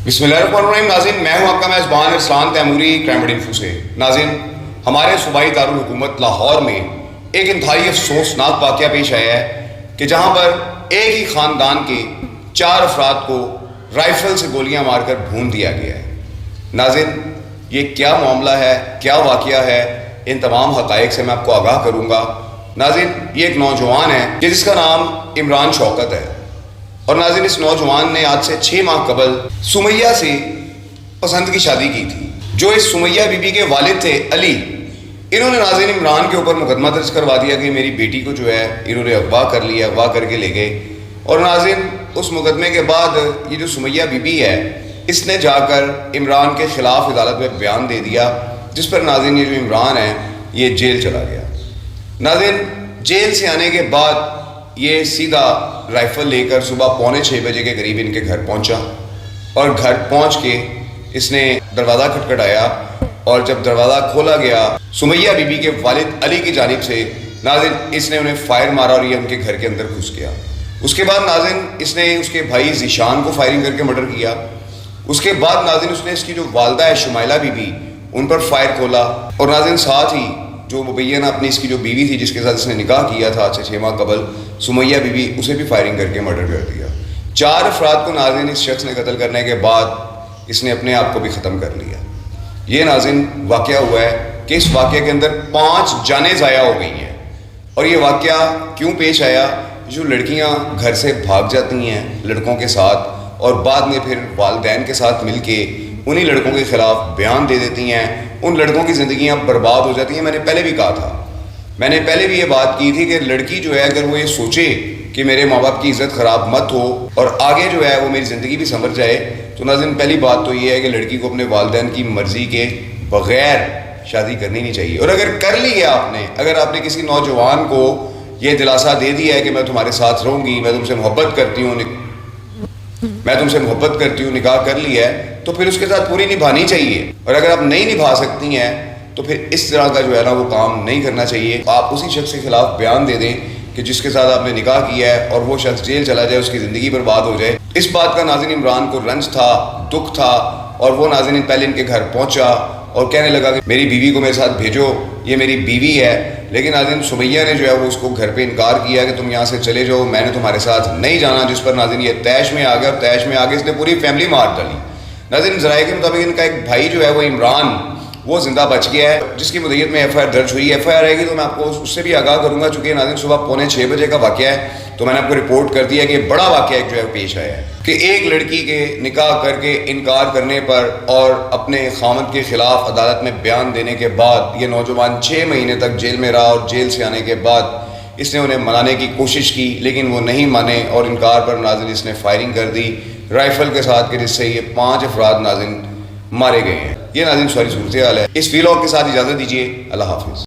बिस्मिल्लाहिर्रहमानिर्रहीम। नाज़रीन, मैं हूं आपका मेज़बान अरसलान तैमूरी क्राइम इन्फो से। नाज़रीन, हमारे सूबाई दारुल हुकूमत लाहौर में एक इंतहाई अफसोसनाक वाक़या पेश आया है कि जहां पर एक ही ख़ानदान के 4 अफराद को राइफ़ल से गोलियां मारकर भून दिया गया है। नाज़रीन, ये क्या मामला है, क्या वाक़या है, इन तमाम हक़ाइक़ से मैं आपको आगाह करूँगा। नाज़रीन, ये एक नौजवान है जिसका नाम इमरान शौकत है, और नाज़रीन इस नौजवान ने आज से 6 माह कबल सुमैया से पसंद की शादी की थी। जो इस सुमैया बीबी के वालिद थे अली, इन्होंने नाज़रीन इमरान के ऊपर मुकदमा दर्ज करवा दिया कि मेरी बेटी को जो है इन्होंने अगवा कर लिया, अगवा करके ले गए। और नाज़रीन उस मुकदमे के बाद ये जो सुमैया बीबी है, इसने जाकर इमरान के ख़िलाफ़ अदालत में बयान दे दिया, जिस पर नाज़रीन ये जो इमरान है ये जेल चला गया। नाज़रीन, जेल से आने के बाद ये सीधा राइफ़ल लेकर सुबह 5:45 बजे के करीब इनके घर पहुंचा, और घर पहुंच के इसने दरवाज़ा खटखटाया, और जब दरवाज़ा खोला गया सुमैया बीबी के वालिद अली की जानिब से, नाज़रीन इसने उन्हें फायर मारा और ये उनके घर के अंदर घुस गया। उसके बाद नाज़रीन इसने उसके भाई ज़ीशान को फायरिंग करके मर्डर किया। उसके बाद नाज़रीन उसने इसकी जो वालदा है शुमाइला बीबी, उन पर फायर खोला, और नाज़रीन साथ ही जो मुबैना अपनी इसकी जो बीवी थी जिसके साथ इसने निकाह किया था 6 माह कबल, सुमैया बीबी, उसे भी फायरिंग करके मर्डर कर दिया। 4 अफराद को नाज़रीन इस शख्स ने कत्ल करने के बाद इसने अपने आप को भी ख़त्म कर लिया। ये नाज़रीन वाक़या हुआ है कि इस वाक़े के अंदर 5 जानें ज़ाया हो गई हैं। और ये वाक़या क्यों पेश आया? जो लड़कियां घर से भाग जाती हैं लड़कों के साथ, और बाद में फिर वालिदैन के साथ मिल के उन्हीं लड़कों के ख़िलाफ़ बयान दे देती हैं, उन लड़कों की ज़िंदगियाँ बर्बाद हो जाती हैं। मैंने पहले भी कहा था, मैंने पहले भी ये बात की थी कि लड़की जो है अगर वो ये सोचे कि मेरे माँ बाप की इज़्ज़त ख़राब मत हो और आगे जो है वो मेरी ज़िंदगी भी संवर जाए, तो नाज़रीन पहली बात तो ये है कि लड़की को अपने वालिदैन की मर्ज़ी के बग़ैर शादी करनी नहीं चाहिए। और अगर कर ली है आपने, अगर आपने किसी नौजवान को ये दिलासा दे दिया है कि मैं तुम्हारे साथ रहूँगी, मैं तुमसे मोहब्बत करती हूँ, निकाह कर लिया है, तो फिर उसके साथ पूरी निभानी चाहिए। और अगर आप नहीं निभा सकती हैं तो फिर इस तरह का जो है ना वो काम नहीं करना चाहिए। आप उसी शख्स के खिलाफ बयान दे दें कि जिसके साथ आपने निकाह किया है, और वो शख्स जेल चला जाए, उसकी ज़िंदगी बर्बाद हो जाए। इस बात का नाज़रीन इमरान को रंज था, दुख था, और वो नाज़रीन पहले इनके घर पहुँचा और कहने लगा कि मेरी बीवी को मेरे साथ भेजो, ये मेरी बीवी है। लेकिन नाज़रीन सुमैया ने जो है वो उसको घर पे इनकार किया कि तुम यहाँ से चले जाओ, मैंने तुम्हारे साथ नहीं जाना। जिस पर नाज़रीन ये तैश में आ गया, और तैश में आगे इसने पूरी फैमिली मार डाली। नाज़रीन ज़राए के मुताबिक इनका एक भाई जो है वो इमरान, वो ज़िंदा बच गया है, जिसकी मुद्दत में FIR दर्ज हुई। FIR आएगी तो मैं आपको उससे भी आगाह करूँगा। चूँकि नाज़रीन सुबह 5:45 बजे का वाक़या है, तो मैंने आपको रिपोर्ट कर दिया कि बड़ा वाक़या जो है पेश आया है कि एक लड़की के निकाह करके इनकार करने पर और अपने खामद के ख़िलाफ़ अदालत में बयान देने के बाद ये नौजवान 6 महीने तक जेल में रहा, और जेल से आने के बाद इसने उन्हें मनाने की कोशिश की, लेकिन वो नहीं माने, और इनकार पर नाज़रीन इसने फायरिंग कर दी राइफ़ल के साथ, कि जिससे ये 5 अफराद नाज़रीन मारे गए हैं। ये नाज़रीन सारी सूरत हाल है। इस वीलॉग के साथ इजाज़त दीजिए। अल्लाह हाफ़िज़।